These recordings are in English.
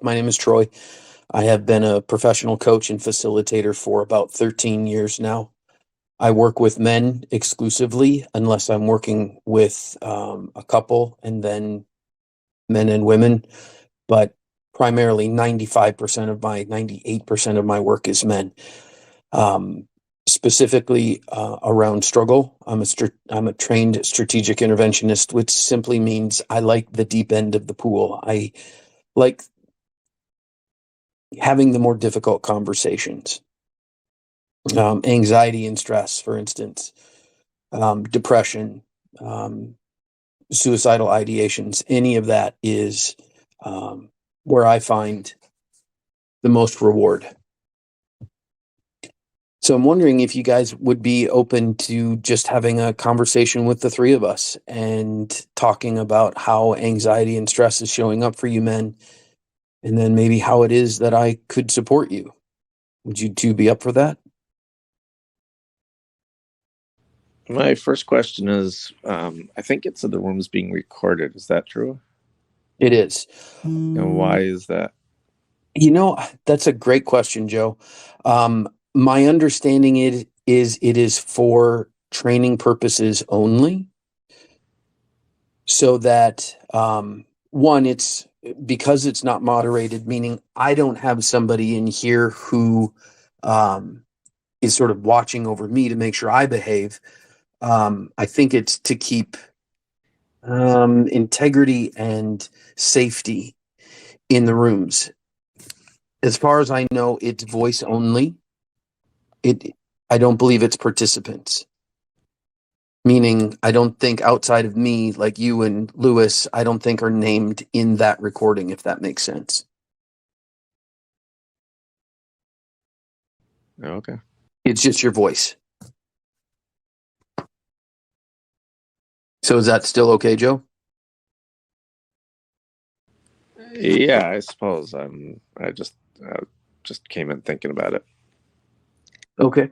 My name is Troy. I have been a professional coach and facilitator for about 13 years now. I work with men exclusively, unless I'm working with a couple, and then men and women. But primarily 98% of my work is men. Specifically around struggle. I'm a trained strategic interventionist, which simply means I like the deep end of the pool. I like having the more difficult conversations. Anxiety and stress, for instance, depression, suicidal ideations, any of that is where I find the most reward. So I'm wondering if you guys would be open to just having a conversation with the three of us and talking about how anxiety and stress is showing up for you men, and then maybe how it is that I could support you. Would you two be up for that? My first question is, I think it said the room's being recorded. Is that true? It is. And why is that? That's a great question, Joe. My understanding it is for training purposes only. So that, one, it's because it's not moderated, meaning I don't have somebody in here who is sort of watching over me to make sure I behave. I think it's to keep integrity and safety in the rooms. As far as I know, it's voice only. I don't believe it's participants. Meaning, I don't think outside of me, like you and Lewis, I don't think are named in that recording, if that makes sense. Okay. It's just your voice. So is that still okay, Joe? Yeah, I suppose. I just came in thinking about it. Okay.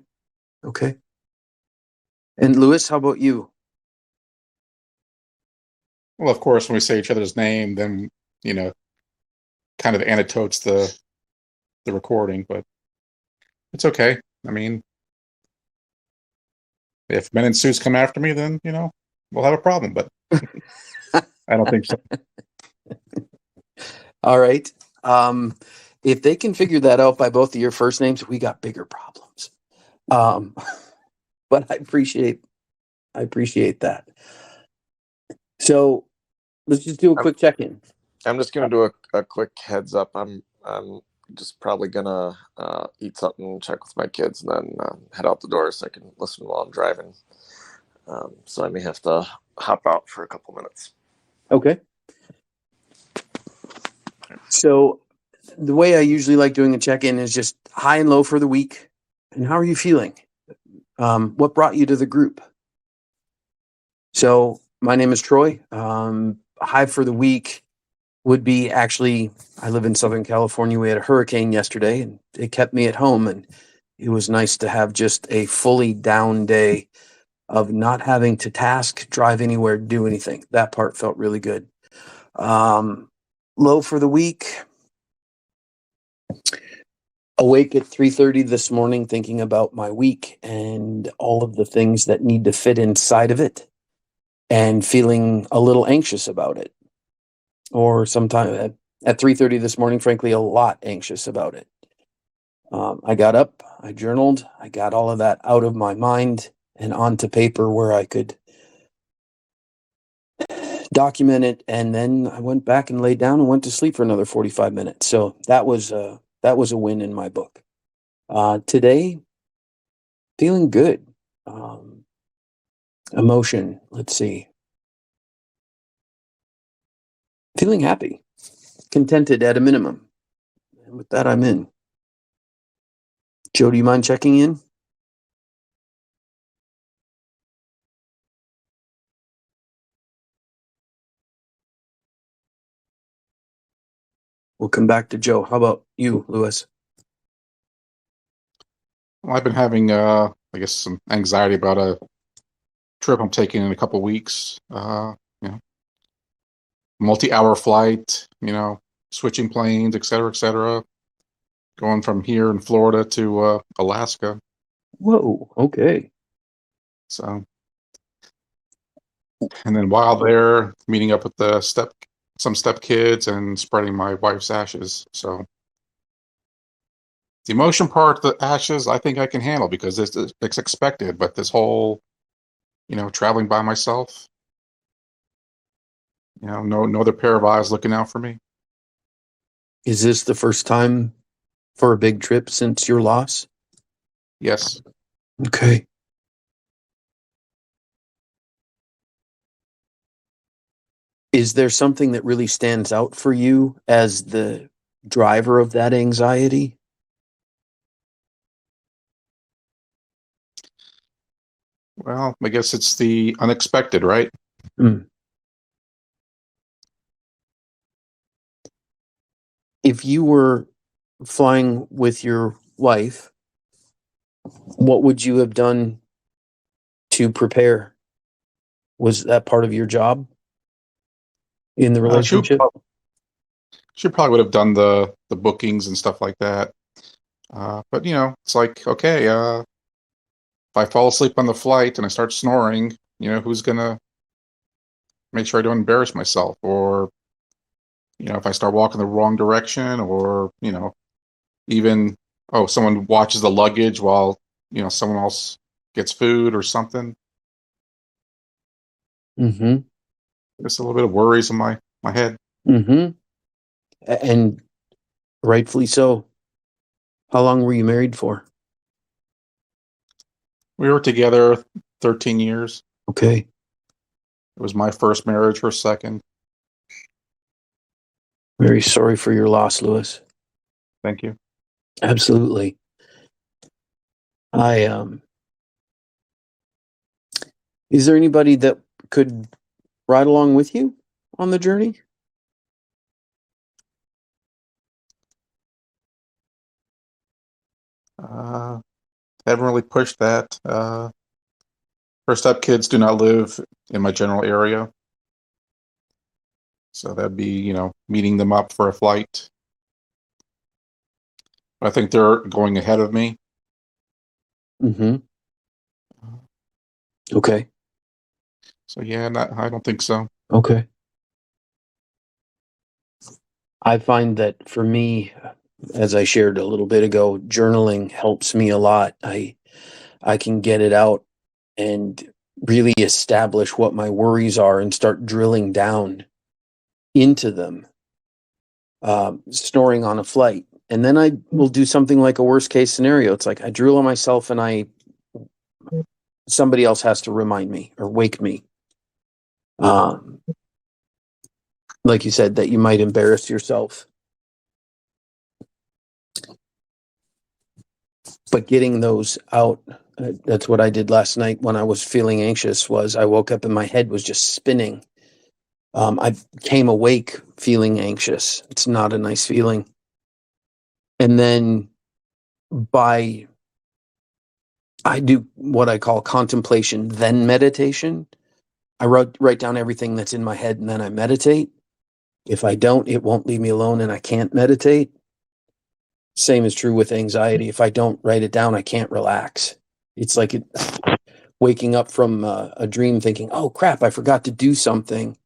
And Lewis, how about you? Well, of course, when we say each other's name, then, kind of annotates the recording, but it's okay. I mean, if men in suits come after me, then, we'll have a problem, but I don't think so. All right. If they can figure that out by both of your first names, we got bigger problems. But I appreciate that. So let's just do a quick check-in. I'm just going to do a quick heads up. I'm just probably going to eat something, check with my kids, and then head out the door so I can listen while I'm driving. So I may have to hop out for a couple minutes. Okay. So the way I usually like doing a check-in is just high and low for the week. And how are you feeling? What brought you to the group? So my name is Troy. High for the week would be actually, I live in Southern California. We had a hurricane yesterday and it kept me at home. And it was nice to have just a fully down day of not having to task, drive anywhere, do anything. That part felt really good. Low for the week. Awake at 3:30 this morning thinking about my week and all of the things that need to fit inside of it and feeling a little anxious about it. Or sometime at 3:30 this morning, frankly, a lot anxious about it. I got up, I journaled, I got all of that out of my mind and onto paper where I could document it, and then I went back and laid down and went to sleep for another 45 minutes. So that was a win in my book. Today, feeling good. Emotion, let's see. Feeling happy, contented at a minimum. And with that, I'm in. Joe, do you mind checking in? We'll come back to Joe. How about you, Lewis? Well, I've been having, some anxiety about a trip I'm taking in a couple weeks. Multi-hour flight, switching planes, et cetera, going from here in Florida to Alaska. Whoa. Okay. So, and then while there, meeting up with some step kids and spreading my wife's ashes. So the emotion part, the ashes, I think I can handle because it's expected. But this whole, traveling by myself, no other pair of eyes looking out for me. Is this the first time for a big trip since your loss? Yes. Okay. Is there something that really stands out for you as the driver of that anxiety? Well, I guess it's the unexpected, right? Mm. If you were flying with your wife, what would you have done to prepare? Was that part of your job in the relationship? She probably would have done the bookings and stuff like that. But it's like, okay, if I fall asleep on the flight and I start snoring, who's gonna make sure I don't embarrass myself? Or, if I start walking the wrong direction, or, even, someone watches the luggage while, someone else gets food or something. Mm-hmm. There's a little bit of worries in my head. Mm-hmm. And rightfully so. How long were you married for? We were together 13 years. Okay. It was my first marriage, her second. Very sorry for your loss, Lewis. Thank you. Absolutely. Is there anybody that could ride along with you on the journey? Haven't really pushed that. First up, kids do not live in my general area. So that'd be, meeting them up for a flight. I think they're going ahead of me. Mm-hmm. Okay. So yeah, I don't think so. Okay. I find that for me, as I shared a little bit ago, journaling helps me a lot. I can get it out and really establish what my worries are and start drilling down into them. Snoring on a flight. And then I will do something like a worst case scenario. It's like I drill on myself and somebody else has to remind me or wake me. Like you said, that you might embarrass yourself. But getting those out, that's what I did last night when I was feeling anxious. Was I woke up and my head was just spinning. I came awake feeling anxious. It's not a nice feeling. And then I do what I call contemplation, then meditation. I write down everything that's in my head and then I meditate. If I don't, it won't leave me alone and I can't meditate. Same is true with anxiety. If I don't write it down, I can't relax. It's like waking up from a dream thinking, oh crap, I forgot to do something.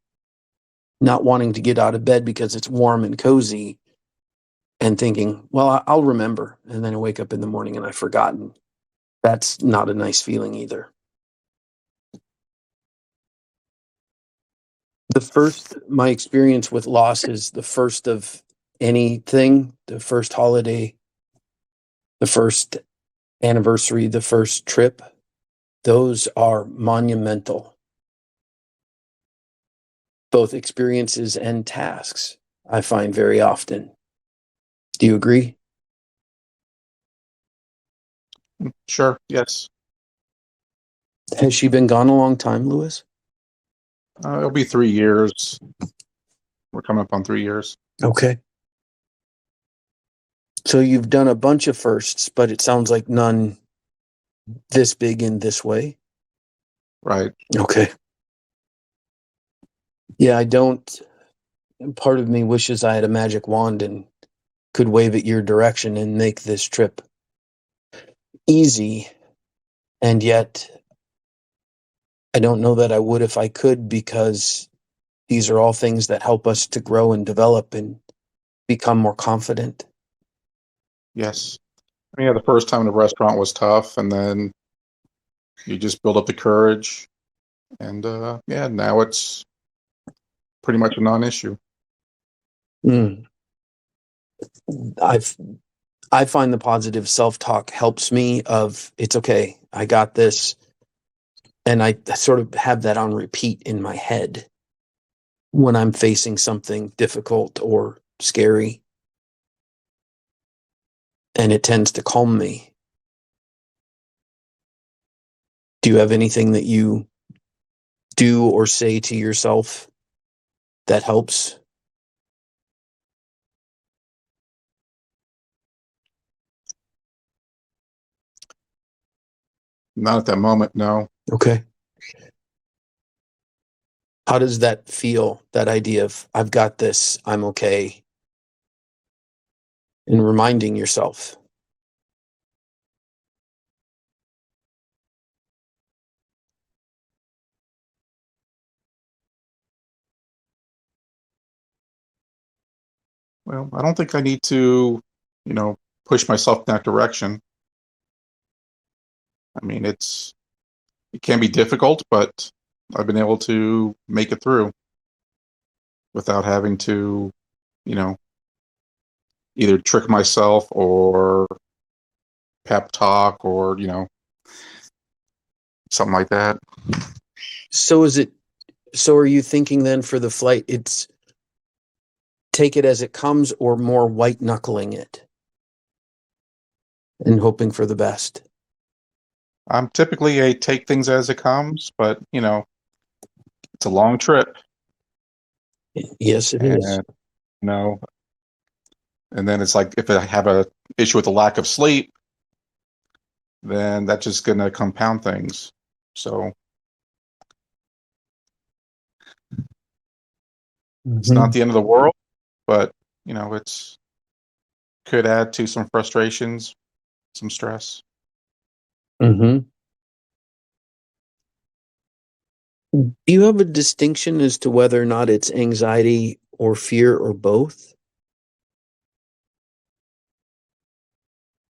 Not wanting to get out of bed because it's warm and cozy and thinking, well, I'll remember. And then I wake up in the morning and I've forgotten. That's not a nice feeling either. My experience with loss is the first of anything, the first holiday, the first anniversary, the first trip. Those are monumental. Both experiences and tasks, I find very often. Do you agree? Sure. Yes. Has she been gone a long time, Lewis? It'll be 3 years. We're coming up on 3 years. Okay. So you've done a bunch of firsts, but it sounds like none this big in this way. Right. Okay. Yeah, I don't. part of me wishes I had a magic wand and could wave it your direction and make this trip easy. And yet I don't know that I would if I could, because these are all things that help us to grow and develop and become more confident. Yes. I mean, yeah, the first time in the restaurant was tough, and then you just build up the courage, and yeah, now it's pretty much a non-issue. Mm. I find the positive self-talk helps me of, it's okay, I got this. And I sort of have that on repeat in my head when I'm facing something difficult or scary. And it tends to calm me. Do you have anything that you do or say to yourself that helps? Not at that moment, no. Okay. How does that feel, that idea of, I've got this, I'm okay? And reminding yourself. Well, I don't think I need to, push myself in that direction. I mean, it can be difficult, but I've been able to make it through without having to, you know, either trick myself or pep talk or, something like that. So are you thinking then for the flight, it's take it as it comes, or more white knuckling it and hoping for the best? I'm typically a take things as it comes, but, it's a long trip. Yes, it is. And, you know, and then it's like if I have a issue with the lack of sleep, then that's just going to compound things. So it's not the end of the world, but it's could add to some frustrations, some stress. Mm-hmm. Do you have a distinction as to whether or not it's anxiety or fear or both?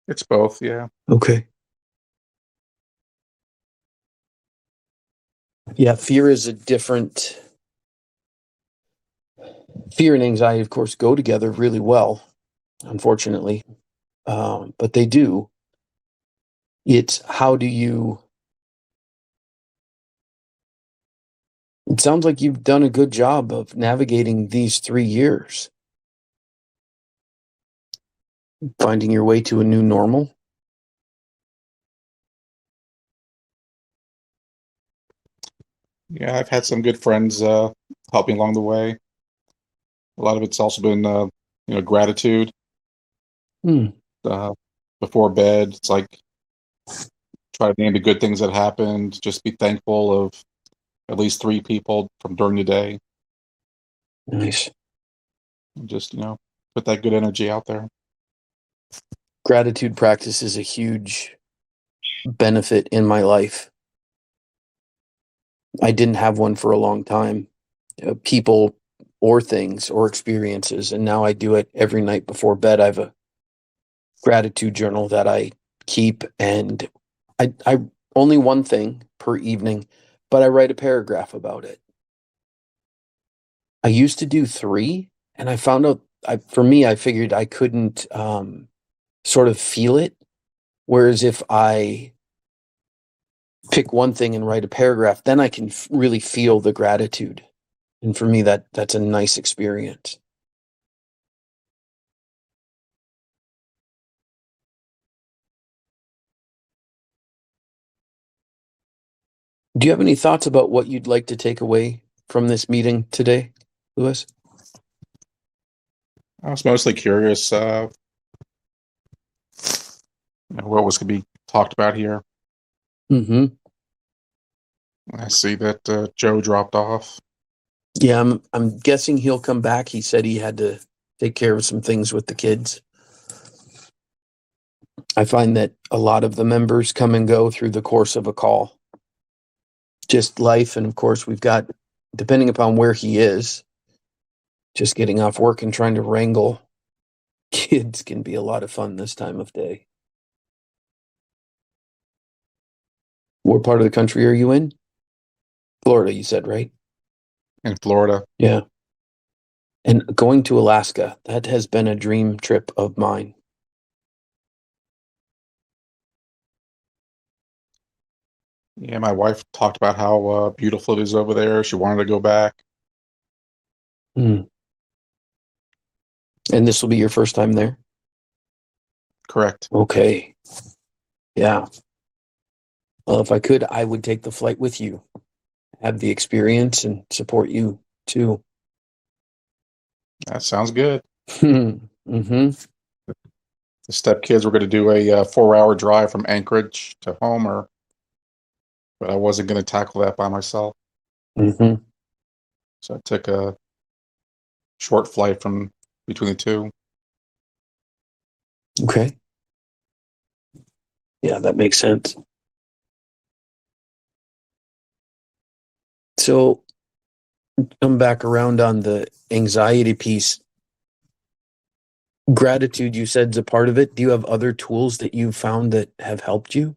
It's both, yeah. Okay. Yeah, fear is a different. Fear and anxiety, of course, go together really well, unfortunately, but they do. It's how do you. It sounds like you've done a good job of navigating these 3 years, finding your way to a new normal. Yeah, I've had some good friends help me along the way. A lot of it's also been, gratitude. Hmm. Before bed, it's like try to name the good things that happened. Just be thankful of at least 3 people from during the day. Nice. And just put that good energy out there. Gratitude practice is a huge benefit in my life. I didn't have one for a long time, people or things or experiences, and now I do it every night before bed. I have a gratitude journal that I keep, and I only one thing per evening, but I write a paragraph about it. I used to do 3, and I found out, for me, I figured I couldn't sort of feel it. Whereas if I pick one thing and write a paragraph, then I can really feel the gratitude. And for me, that's a nice experience. Do you have any thoughts about what you'd like to take away from this meeting today, Louis? I was mostly curious what was going to be talked about here. Mm-hmm. I see that Joe dropped off. Yeah, I'm guessing he'll come back. He said he had to take care of some things with the kids. I find that a lot of the members come and go through the course of a call. Just life, and of course we've got, depending upon where he is, just getting off work and trying to wrangle kids can be a lot of fun this time of day. What part of the country are you in? Florida, you said, right? In Florida. Yeah. And going to Alaska, that has been a dream trip of mine. Yeah, my wife talked about how beautiful it is over there. She wanted to go back. Mm. And this will be your first time there? Correct. Okay. Yeah. Well, if I could, I would take the flight with you, have the experience, and support you too. That sounds good. Mm-hmm. The stepkids were going to do a 4-hour drive from Anchorage to Homer, but I wasn't going to tackle that by myself. Mm-hmm. So I took a short flight from between the two. Okay. Yeah, that makes sense. So come back around on the anxiety piece. Gratitude, you said, is a part of it. Do you have other tools that you've found that have helped you?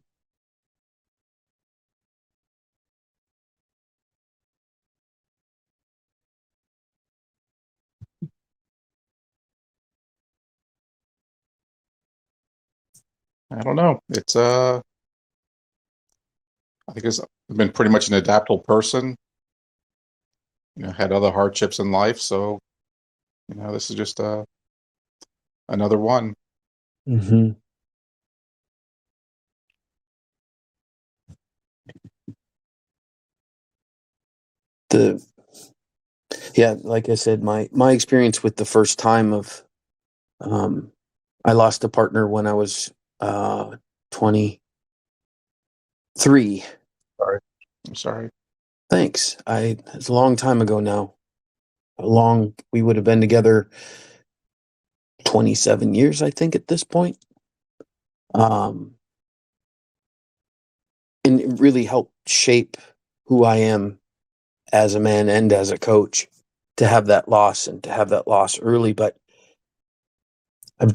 I don't know. It's I think I've been pretty much an adaptable person. Had other hardships in life, so this is just another one. Mm-hmm. Yeah, like I said, my experience with the first time of I lost a partner when I was 23. Sorry. I'm sorry. Thanks. It's a long time ago now. We would have been together 27 years, I think, at this point. And it really helped shape who I am as a man and as a coach to have that loss and to have that loss early. But I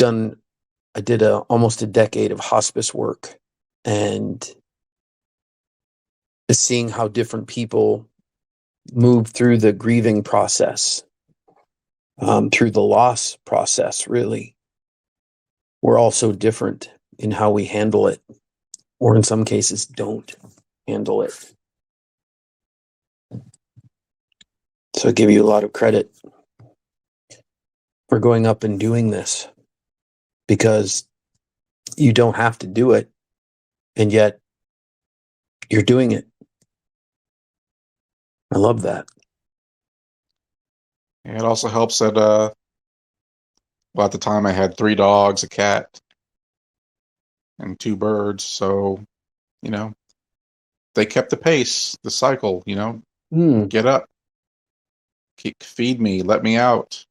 did almost a decade of hospice work, and seeing how different people move through the grieving process, through the loss process, really. We're all so different in how we handle it, or in some cases don't handle it. So I give you a lot of credit for going up and doing this, because you don't have to do it, and yet you're doing it. I love that. And it also helps that well, at the time I had 3 dogs, a cat, and 2 birds, so they kept the pace, the cycle. Get up, feed me, let me out.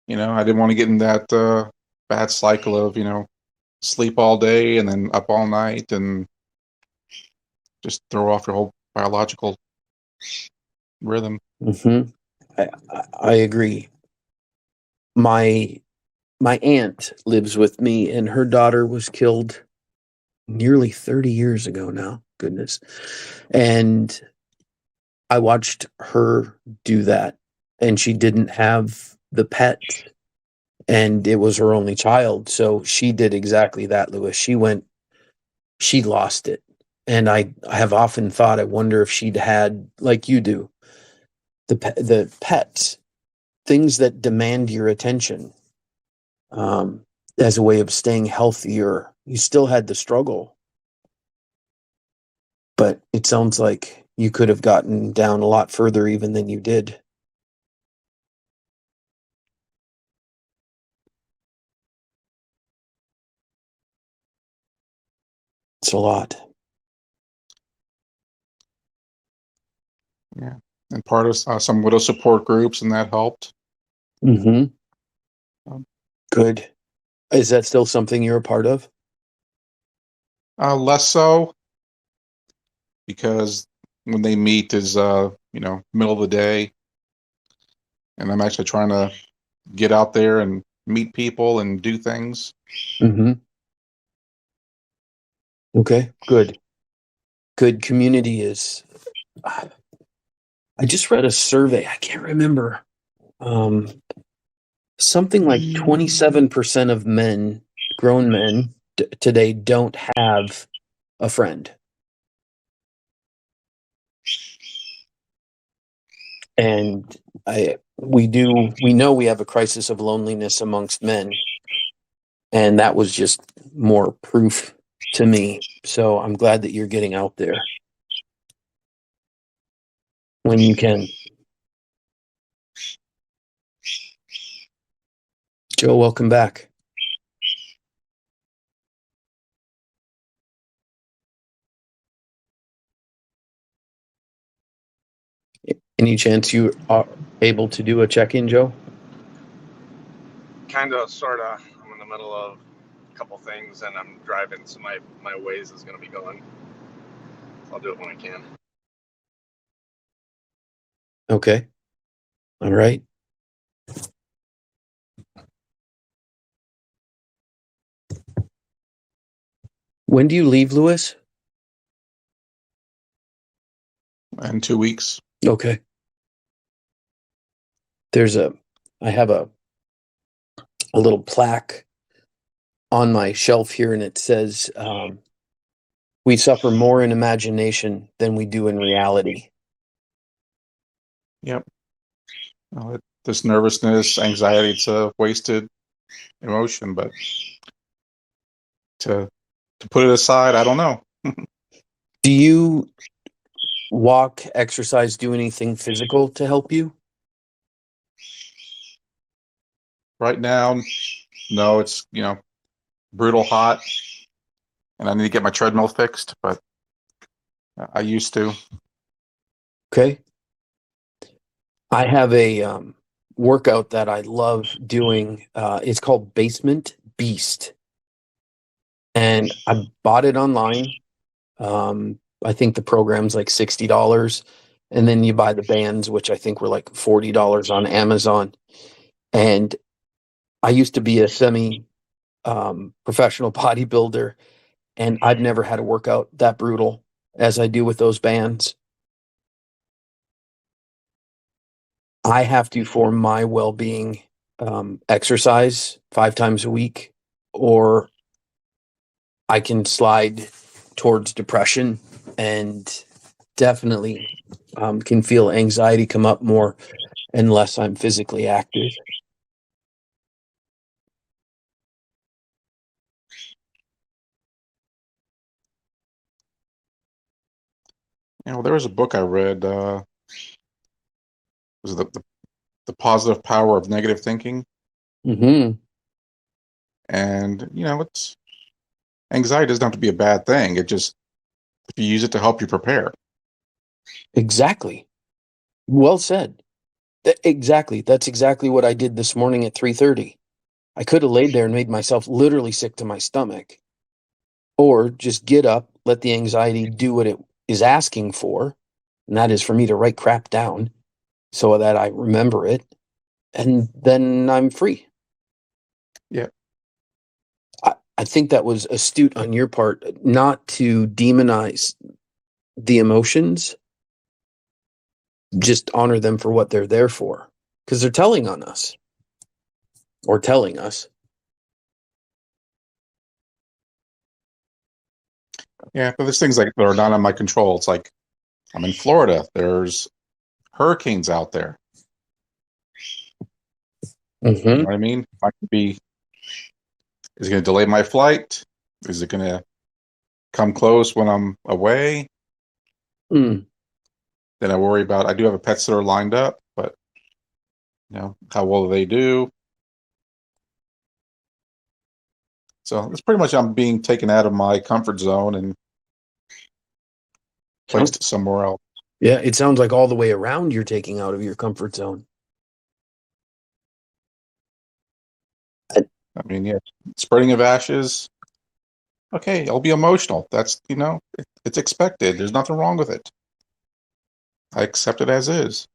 I didn't want to get in that bad cycle of sleep all day and then up all night and just throw off your whole biological rhythm. Mm-hmm. I agree. My aunt lives with me, and her daughter was killed nearly 30 years ago now. Goodness. And I watched her do that, and she didn't have the pet, and it was her only child. So she did exactly that, Lewis. She lost it. And I have often thought, I wonder if she'd had, like you do, the pets, things that demand your attention, as a way of staying healthier. You still had the struggle, but it sounds like you could have gotten down a lot further even than you did. It's a lot. Yeah. and part of some widow support groups, and that helped. Mm-hmm. Um, Good. Is that still something you're a part of? Less so, because when they meet is middle of the day, and I'm actually trying to get out there and meet people and do things. Mm-hmm. Okay, good. Good. Community is. I just read a survey. I can't remember. Something like 27% of men, grown men today, don't have a friend. And we know we have a crisis of loneliness amongst men. And that was just more proof to me. So I'm glad that you're getting out there when you can. Joe, welcome back. Any chance you are able to do a check-in, Joe? Kind of, sort of. I'm in the middle of a couple things, and I'm driving, so my Waze is going to be going. I'll do it when I can. Okay. All right. When do you leave, Lewis? In 2 weeks. Okay. I have a little plaque on my shelf here, and it says, we suffer more in imagination than we do in reality. Yep. This nervousness, anxiety, it's a wasted emotion, but to put it aside, I don't know. Do you walk, exercise, do anything physical to help you? Right now, no, it's, brutal hot, and I need to get my treadmill fixed, but I used to. Okay. I have a workout that I love doing. It's called Basement Beast. And I bought it online. I think the program's like $60. And then you buy the bands, which I think were like $40 on Amazon. And I used to be a semi professional bodybuilder, and I've never had a workout that brutal as I do with those bands. I have to, for my well-being, exercise 5 times a week, or I can slide towards depression, and definitely can feel anxiety come up more unless I'm physically active. There was a book I read. Was the positive power of negative thinking? Mm-hmm. And it's anxiety doesn't have to be a bad thing. It just, if you use it to help you prepare. Exactly. Well said. Exactly. That's exactly what I did this morning at 3:30. I could have laid there and made myself literally sick to my stomach, or just get up, let the anxiety do what it is asking for, and that is for me to write crap down so that I remember it, and then I'm free. Yeah. I think that was astute on your part, not to demonize the emotions, just honor them for what they're there for, because they're telling on us or telling us. Yeah, but there's things like that are not on my control. It's like I'm in Florida. There's hurricanes out there. Mm-hmm. You know what I mean? I could be. Is it going to delay my flight? Is it going to come close when I'm away? Mm. Then I worry about. I do have a pet sitter lined up, but how well do they do? So it's pretty much I'm being taken out of my comfort zone and placed somewhere else. Yeah, it sounds like all the way around you're taking out of your comfort zone. I mean, yeah, spreading of ashes. Okay, I'll be emotional. That's, it's expected. There's nothing wrong with it. I accept it as is.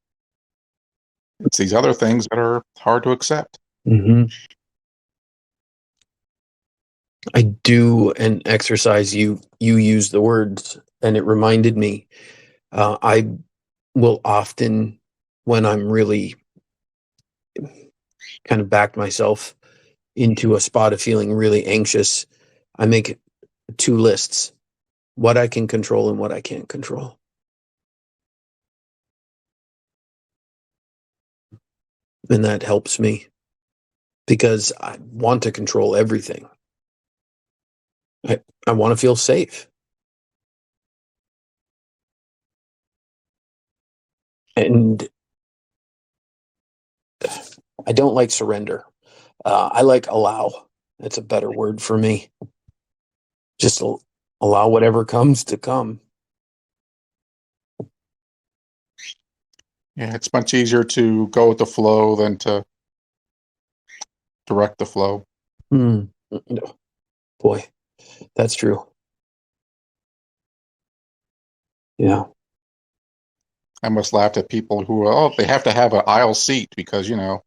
It's these other things that are hard to accept. Mm-hmm. I do an exercise. You use the words, and it reminded me. I will often, when I'm really kind of backed myself into a spot of feeling really anxious, I make 2 lists: what I can control and what I can't control. And that helps me because I want to control everything. I want to feel safe. And I don't like surrender. I like allow. That's a better word for me. Just allow whatever comes to come. Yeah, it's much easier to go with the flow than to direct the flow. Mm. Boy, that's true. Yeah. I must laugh at people who, they have to have an aisle seat because, they're going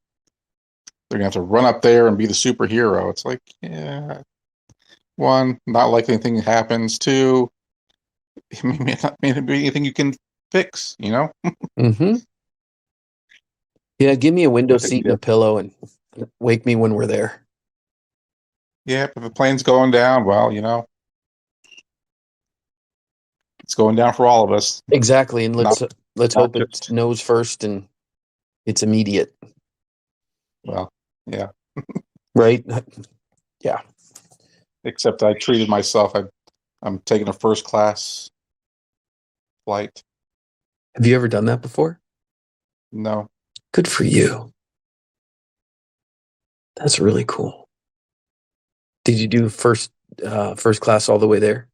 to have to run up there and be the superhero. It's like, yeah, one, not likely anything happens. Two, maybe not maybe anything you can fix, Mm-hmm. Yeah, give me a window But seat and a pillow and wake me when we're there. yeah, if the plane's going down, well, it's going down for all of us. Exactly. And Not let's not hope it's just, nose first and it's immediate. well, yeah. Right? Yeah. Except I treated myself. I'm taking a first class flight. Have you ever done that before? No. Good for you. That's really cool. Did you do first class all the way there?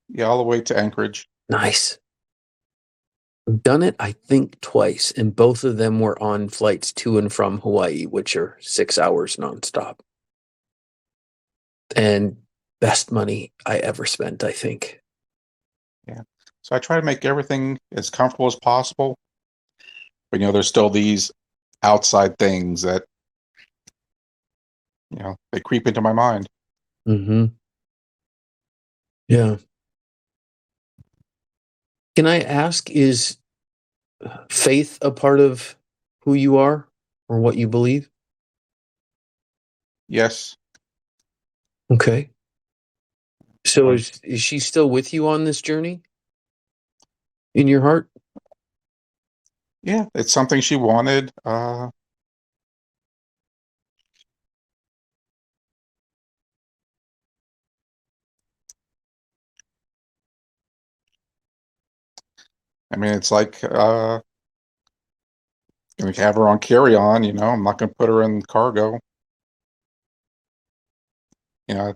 Yeah, all the way to Anchorage. Nice. I've done it, I think, twice, and both of them were on flights to and from Hawaii, which are 6 hours nonstop. And best money I ever spent, I think. Yeah. So I try to make everything as comfortable as possible. But there's still these outside things that, they creep into my mind. Mm-hmm. Yeah. Can I ask, is faith a part of who you are or what you believe? Yes. Okay. So is she still with you on this journey in your heart? Yeah, it's something she wanted. I mean, it's like, gonna have her on carry-on, I'm not gonna put her in cargo. You know,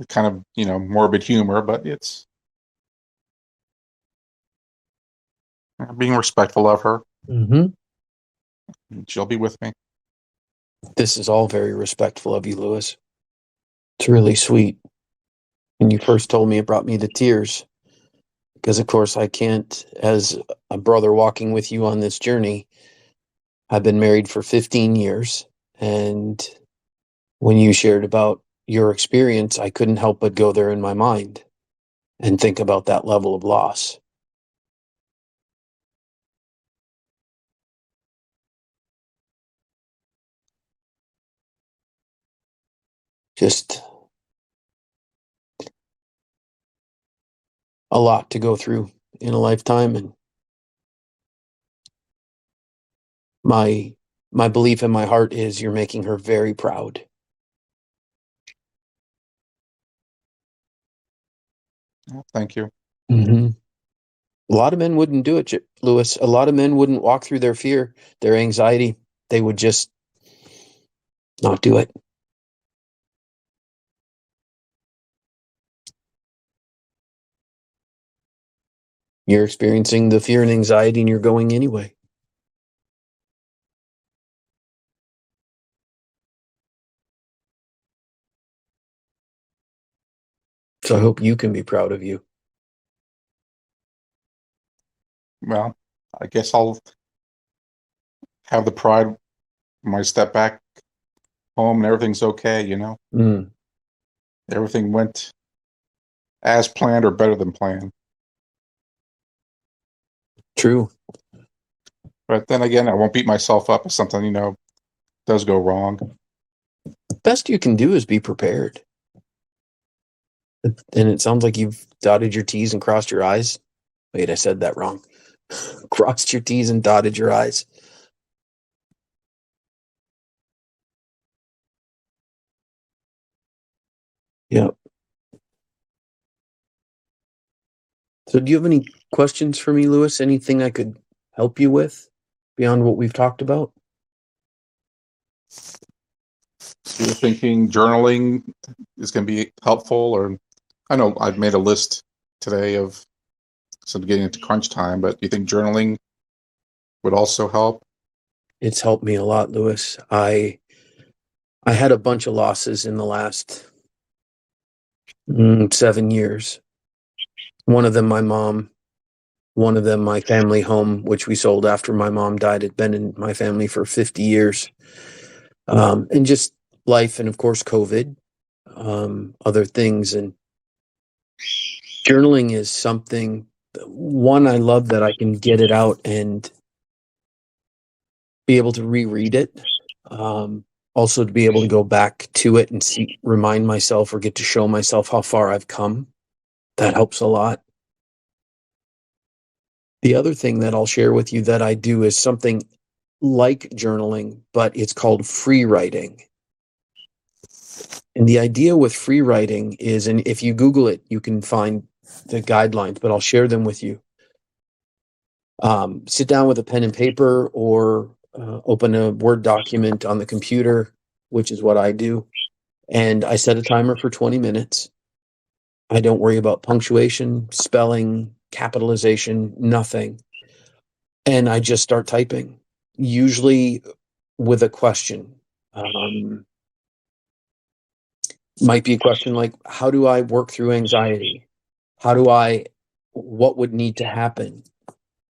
kind of, morbid humor, but it's being respectful of her. Mm-hmm. She'll be with me. This is all very respectful of you, Lewis. It's really sweet. When you first told me, it brought me to tears. Because, of course, I can't, as a brother walking with you on this journey, I've been married for 15 years. And when you shared about your experience, I couldn't help but go there in my mind and think about that level of loss. Just a lot to go through in a lifetime. And my belief in my heart is you're making her very proud. Well, thank you. Mm-hmm. A lot of men wouldn't do it, Lewis. A lot of men wouldn't walk through their fear, their anxiety. They would just not do it. You're experiencing the fear and anxiety and you're going anyway. So I hope you can be proud of you. Well, I guess I'll have the pride when I step back home and everything's okay, you know? Mm, Everything went as planned or better than planned. true. But then again, I won't beat myself up if something, you know, does go wrong. Best you can do is be prepared. And it sounds like you've dotted your T's and crossed your I's. Wait, I said that wrong. Crossed your T's and dotted your I's. Yeah. So do you have any questions for me, Lewis? Anything I could help you with beyond what we've talked about? You're thinking journaling is going to be helpful, or I know I've made a list today of some getting into crunch time, but do you think journaling would also help? It's helped me a lot, Lewis. I had a bunch of losses in the last 7 years. One of them, my mom. One of them, my family home, which we sold after my mom died. Had been in my family for 50 years. And just life, and of course, COVID, other things. And journaling is something, one, I love that I can get it out and be able to reread it. Also to be able to go back to it and see, remind myself or get to show myself how far I've come. That helps a lot. The other thing that I'll share with you that I do is something like journaling, but it's called free writing. And the idea with free writing is, and if you Google it, you can find the guidelines, but I'll share them with you. Sit down with a pen and paper, or open a Word document on the computer, which is what I do. And I set a timer for 20 minutes. I don't worry about punctuation, spelling, capitalization, nothing. And I just start typing, usually with a question. Might be a question like, how do I work through anxiety? What would need to happen?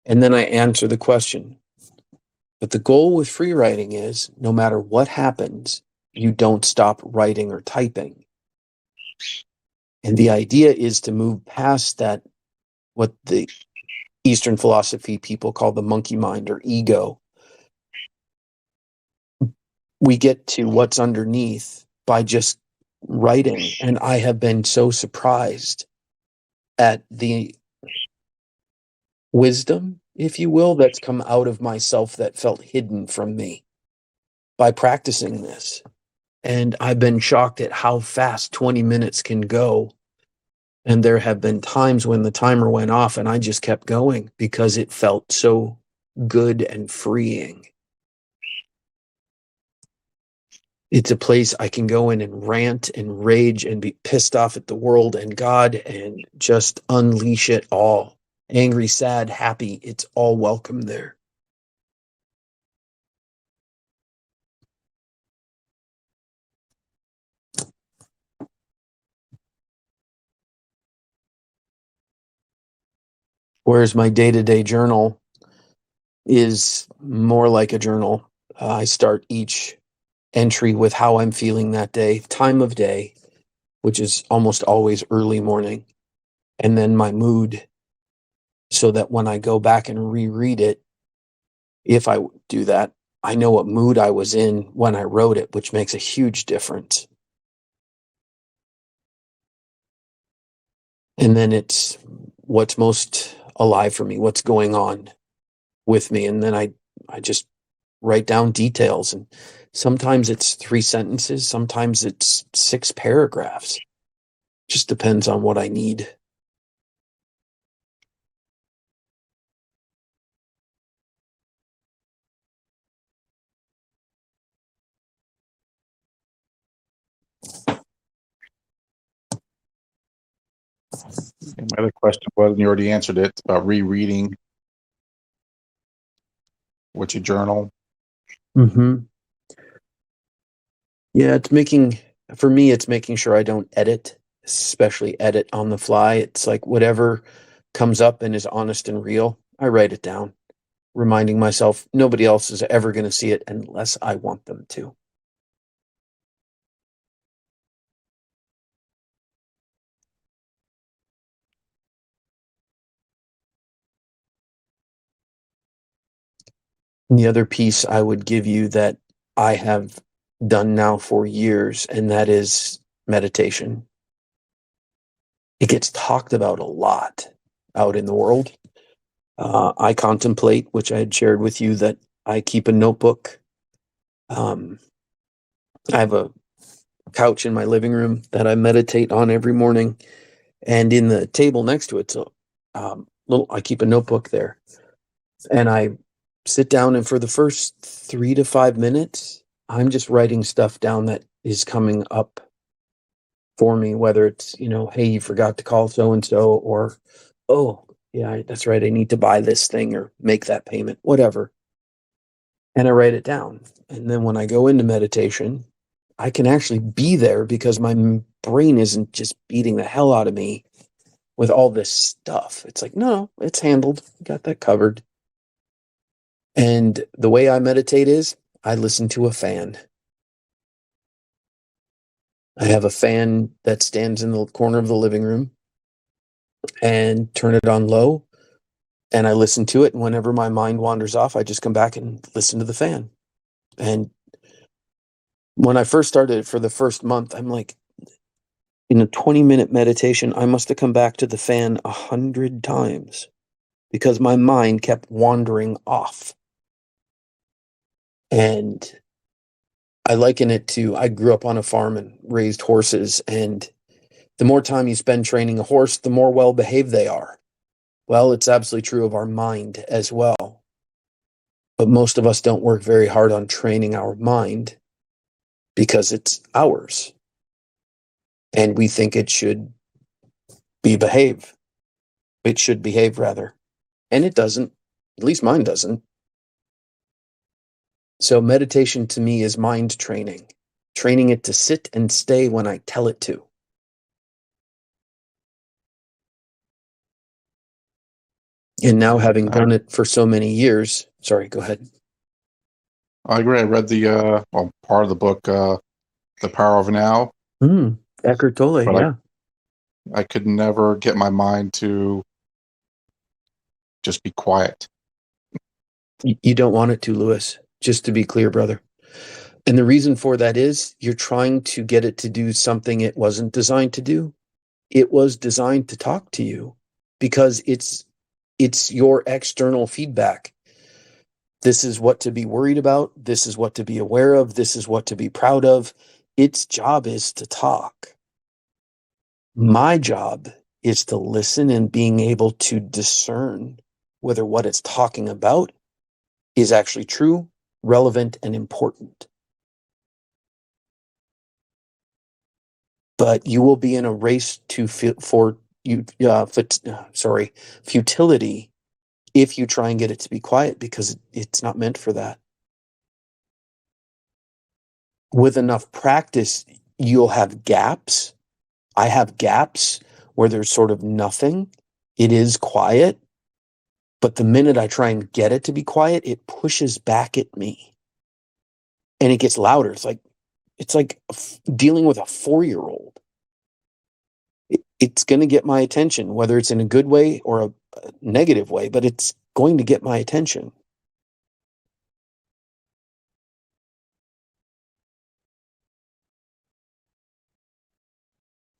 And then I answer the question. But the goal with free writing is no matter what happens, you don't stop writing or typing. And the idea is to move past that, what the Eastern philosophy people call the monkey mind or ego. We get to what's underneath by just writing. And I have been so surprised at the wisdom, if you will, that's come out of myself that felt hidden from me by practicing this. And I've been shocked at how fast 20 minutes can go. And there have been times when the timer went off and I just kept going because it felt so good and freeing. It's a place I can go in and rant and rage and be pissed off at the world and God and just unleash it all. Angry, sad, happy, it's all welcome there. Whereas my day-to-day journal is more like a journal. I start each entry with how I'm feeling that day, time of day, which is almost always early morning, and then my mood, so that when I go back and reread it, if I do that, I know what mood I was in when I wrote it, which makes a huge difference. And then it's what's most alive for me, what's going on with me. And then I just write down details. And sometimes it's 3 sentences, sometimes it's 6 paragraphs. Just depends on what I need. And my other question was, and you already answered it, about rereading what you journal. Mm-hmm. Yeah, for me, it's making sure I don't edit, especially edit on the fly. It's like whatever comes up and is honest and real, I write it down, reminding myself nobody else is ever going to see it unless I want them to. And the other piece I would give you that I have done now for years, and that is meditation. It gets talked about a lot out in the world. I contemplate, which I had shared with you, that I keep a notebook. I have a couch in my living room that I meditate on every morning, and in the table next to it, so I keep a notebook there, and I sit down, and for the first 3 to 5 minutes, I'm just writing stuff down that is coming up for me, whether it's, hey, you forgot to call so and so, or, oh, yeah, that's right, I need to buy this thing or make that payment, whatever. And I write it down. And then when I go into meditation, I can actually be there because my brain isn't just beating the hell out of me with all this stuff. It's like, no, it's handled. Got that covered. And the way I meditate is I listen to a fan. I have a fan that stands in the corner of the living room and turn it on low. And I listen to it. And whenever my mind wanders off, I just come back and listen to the fan. And when I first started for the first month, I'm like, in a 20-minute meditation, I must have come back to the fan 100 times because my mind kept wandering off. And I liken it to, I grew up on a farm and raised horses, and the more time you spend training a horse, the more well-behaved they are. Well, it's absolutely true of our mind as well. But most of us don't work very hard on training our mind because it's ours. And we think it should behave. It should behave, rather. And it doesn't. At least mine doesn't. So meditation to me is mind training it to sit and stay when I tell it to. And now, having done it for so many years, sorry, go ahead. I agree. I read the part of the book, The Power of Now. Eckhart Tolle, but yeah. I could never get my mind to just be quiet. You don't want it to, Lewis, just to be clear, brother. And the reason for that is you're trying to get it to do something it wasn't designed to do. It was designed to talk to you because it's your external feedback. This is what to be worried about. This is what to be aware of. This is what to be proud of. Its job is to talk. My job is to listen and being able to discern whether what it's talking about is actually true, relevant, and important. But you will be in a race to futility if you try and get it to be quiet, because it's not meant for that. With enough practice, you'll have gaps. I have gaps where there's sort of nothing. It is quiet. But the minute I try and get it to be quiet, it pushes back at me. And it gets louder. It's like dealing with a 4-year-old. It's going to get my attention, whether it's in a good way or a negative way, but it's going to get my attention.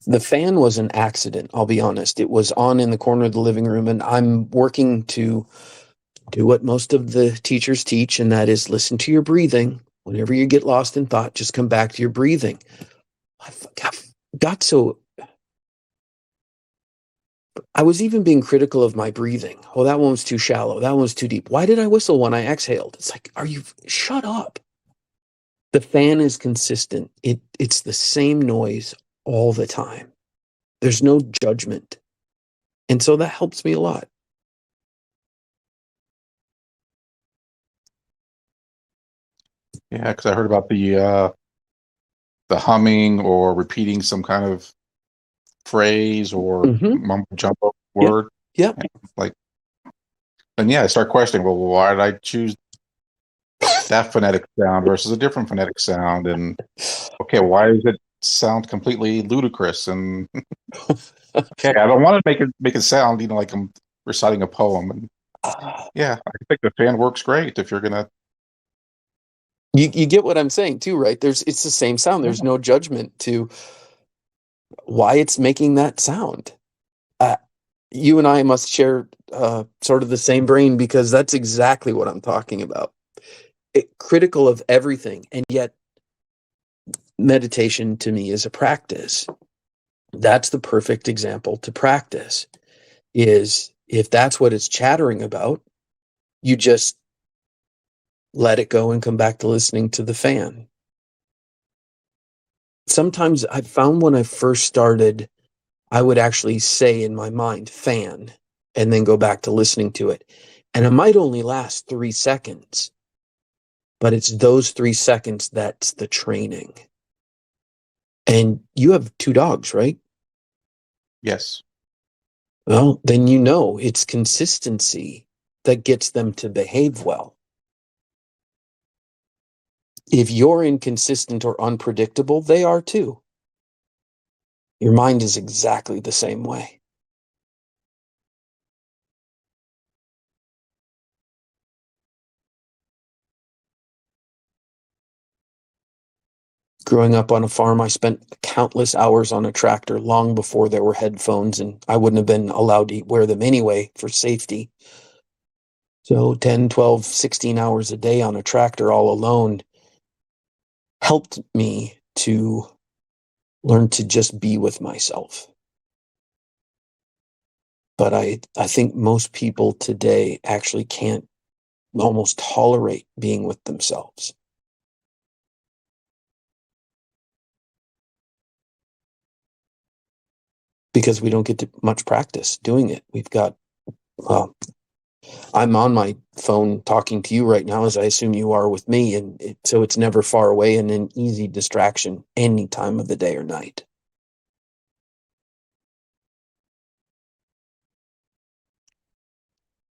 The fan was an accident, I'll be honest. It was on in the corner of the living room, and I'm working to do what most of the teachers teach, and that is listen to your breathing. Whenever you get lost in thought, just come back to your breathing. I was even being critical of my breathing. Oh, that one was too shallow. That one was too deep. Why did I whistle when I exhaled? It's like, shut up. The fan is consistent. It's the same noise all the time. There's no judgment. And so that helps me a lot. Yeah, because I heard about the humming or repeating some kind of phrase or Mm-hmm. mumbo jumbo Yep. word. Yep. Like, and yeah, I start questioning, well, why did I choose that phonetic sound versus a different phonetic sound? And okay, why does it sound completely ludicrous? And okay, I don't want to make it sound, like I'm reciting a poem. And yeah, I think the fan works great if you're gonna. You get what I'm saying too, right? It's the same sound. There's no judgment to why it's making that sound. You and I must share sort of the same brain, because that's exactly what I'm talking about. Critical of everything, and yet meditation to me is a practice. That's the perfect example to practice. Is if that's what it's chattering about, you just let it go and come back to listening to the fan. Sometimes I found when I first started, I would actually say in my mind, fan, and then go back to listening to it. And it might only last 3 seconds, but it's those 3 seconds that's the training. And you have 2 dogs, right? Yes. Well, then it's consistency that gets them to behave well. If you're inconsistent or unpredictable, they are too. Your mind is exactly the same way. Growing up on a farm, I spent countless hours on a tractor long before there were headphones, and I wouldn't have been allowed to wear them anyway for safety. So 10, 12, 16 hours a day on a tractor all alone helped me to learn to just be with myself. But I think most people today actually can't almost tolerate being with themselves. Because we don't get to much practice doing it. I'm on my phone talking to you right now, as I assume you are with me, and so it's never far away and an easy distraction any time of the day or night.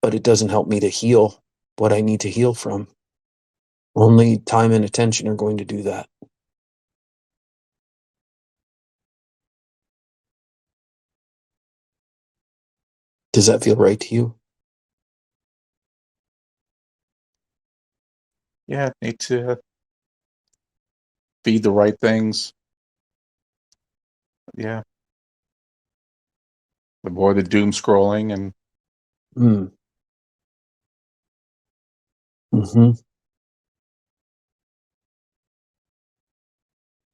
But it doesn't help me to heal what I need to heal from. Only time and attention are going to do that. Does that feel right to you? Yeah, need to feed the right things. Yeah. Avoid the doom scrolling and Mm-hmm.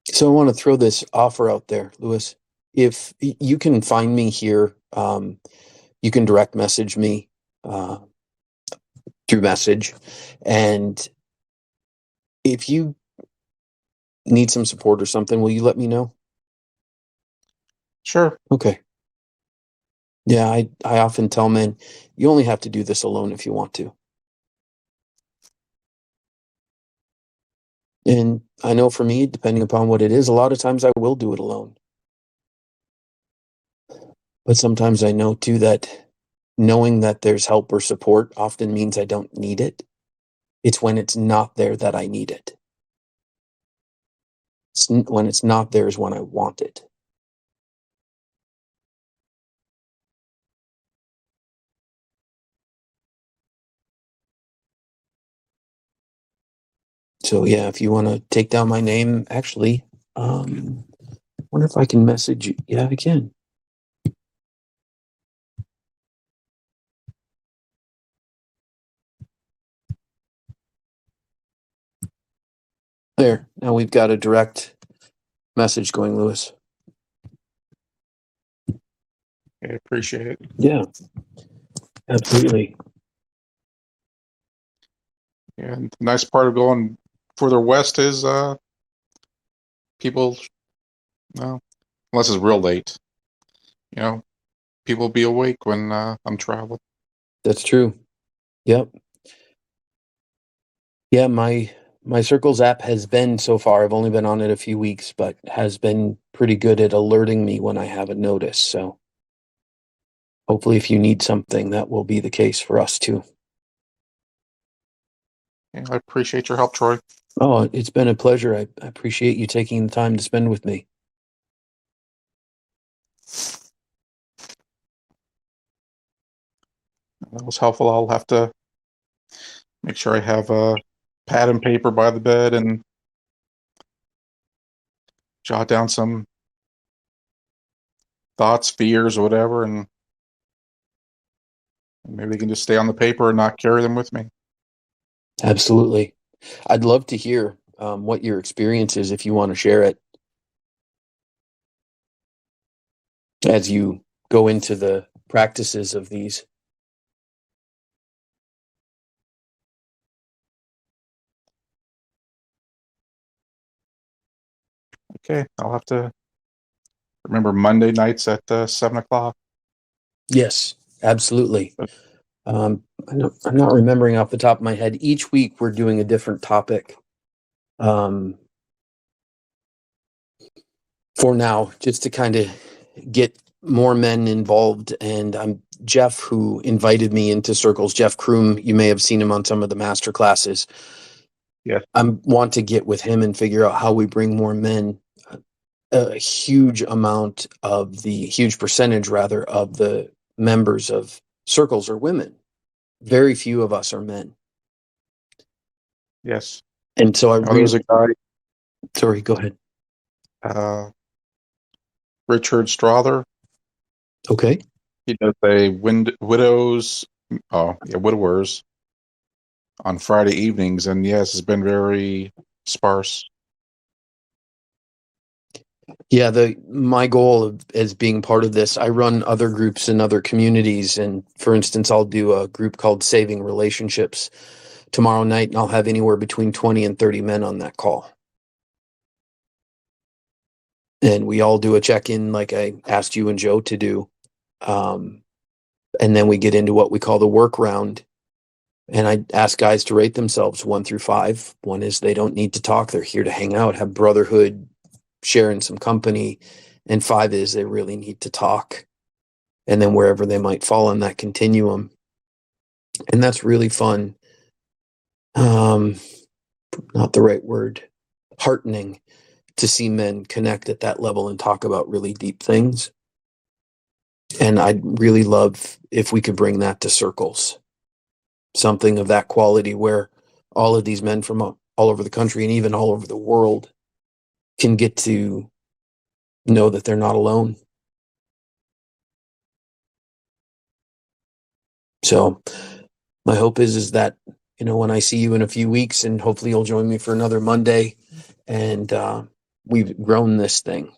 So I want to throw this offer out there, Louis. If you can find me here, you can direct message me through message. And if you need some support or something, will you let me know? sure. Okay. Yeah, I often tell men, you only have to do this alone if you want to. And I know for me, depending upon what it is, a lot of times I will do it alone. But sometimes I know too that knowing that there's help or support often means I don't need it. It's when it's not there that I need it. When it's not there is when I want it. So yeah, if you want to take down my name, actually, wonder if I can message you. Yeah, I can. There. Now we've got a direct message going, Louis. I appreciate it. Yeah, absolutely. And the nice part of going further west is people, well, unless it's real late, people be awake when I'm traveling. That's true. Yep. Yeah, my Circles app has been so far, I've only been on it a few weeks, but has been pretty good at alerting me when I have a notice. So hopefully if you need something, that will be the case for us too. Yeah, I appreciate your help, Troy. Oh, it's been a pleasure. I appreciate you taking the time to spend with me. That was helpful. I'll have to make sure I have a pad and paper by the bed and jot down some thoughts, fears, or whatever, and maybe they can just stay on the paper and not carry them with me. Absolutely. I'd love to hear what your experience is if you want to share it as you go into the practices of these. Okay, I'll have to remember Monday nights at 7 o'clock. Yes, absolutely. I'm not remembering off the top of my head. Each week we're doing a different topic. For now, just to kind of get more men involved. And I'm Jeff, who invited me into Circles. Jeff Kroom, you may have seen him on some of the master classes. Yes. I want to get with him and figure out how we bring more men. A huge percentage rather of the members of Circles are women. Very few of us are men. Yes. And so there's a guy. Sorry, go ahead. Richard Strother. Okay. He does a widowers on Friday evenings, and yes, it's been very sparse. Yeah, my goal as being part of this, I run other groups in other communities, and for instance, I'll do a group called Saving Relationships tomorrow night, and I'll have anywhere between 20 and 30 men on that call. And we all do a check-in like I asked you and Joe to do. And then we get into what we call the work round. And I ask guys to rate themselves 1 through 5. 1 is they don't need to talk. They're here to hang out, have brotherhood, sharing some company. And 5 is they really need to talk. And then wherever they might fall on that continuum. And that's really fun. Not the right word. Heartening to see men connect at that level and talk about really deep things. And I'd really love if we could bring that to Circles. Something of that quality where all of these men from all over the country and even all over the world can get to know that they're not alone. So my hope is that, when I see you in a few weeks, and hopefully you'll join me for another Monday, and we've grown this thing.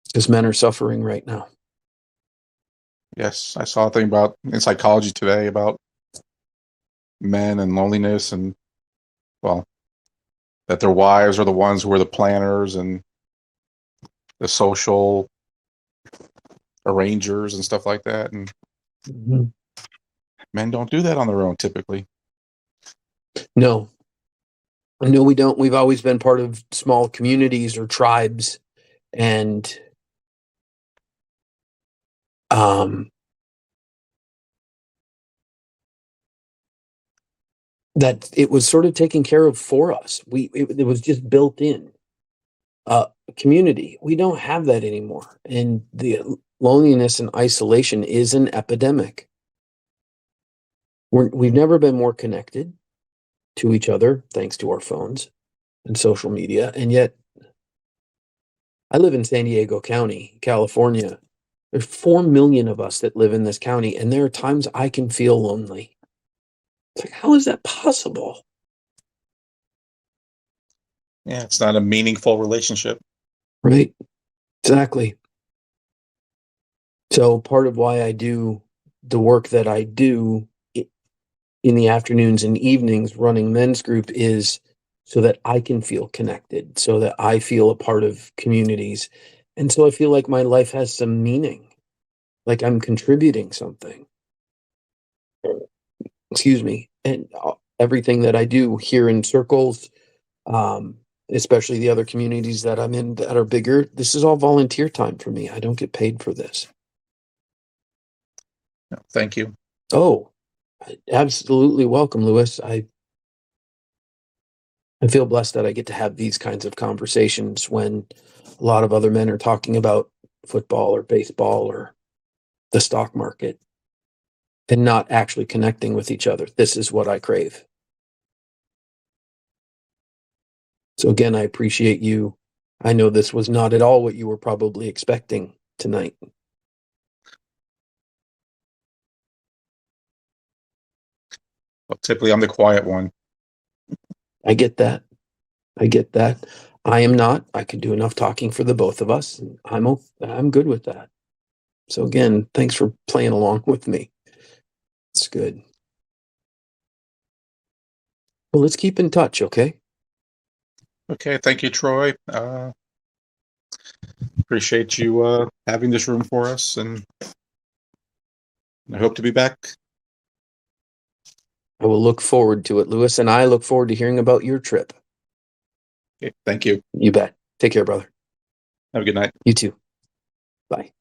Because men are suffering right now. Yes, I saw a thing in psychology today about men and loneliness, and that their wives are the ones who are the planners and the social arrangers and stuff like that. And men don't do that on their own typically. No, we don't. We've always been part of small communities or tribes, and that it was sort of taken care of for us. It was just built in. Community. We don't have that anymore, and the loneliness and isolation is an epidemic. We've never been more connected to each other thanks to our phones and social media, and yet I live in San Diego County, California. There's 4 million of us that live in this county, and there are times I can feel lonely. It's like, how is that possible? Yeah, it's not a meaningful relationship. Right. Exactly. So part of why I do the work that I do in the afternoons and evenings running men's group is so that I can feel connected, so that I feel a part of communities, And so I feel like my life has some meaning, like I'm contributing something. Excuse me. And everything that I do here in circles, um, especially the other communities that I'm in that are bigger, this is all volunteer time for me. I don't get paid for this. Thank you. Oh, absolutely welcome, Lewis. I feel blessed that I get to have these kinds of conversations when a lot of other men are talking about football or baseball or the stock market and not actually connecting with each other. This is what I crave. So again, I appreciate you. I know this was not at all what you were probably expecting tonight. Well, typically, I'm the quiet one. I get that. I get that. I am not. I can do enough talking for the both of us. I'm good with that. So again, thanks for playing along with me. It's good. Well, let's keep in touch, okay? Okay, thank you, Troy. Appreciate you having this room for us, and I hope to be back. I will look forward to it, Lewis, and I look forward to hearing about your trip. Okay, thank you. You bet. Take care, brother. Have a good night. You too. Bye.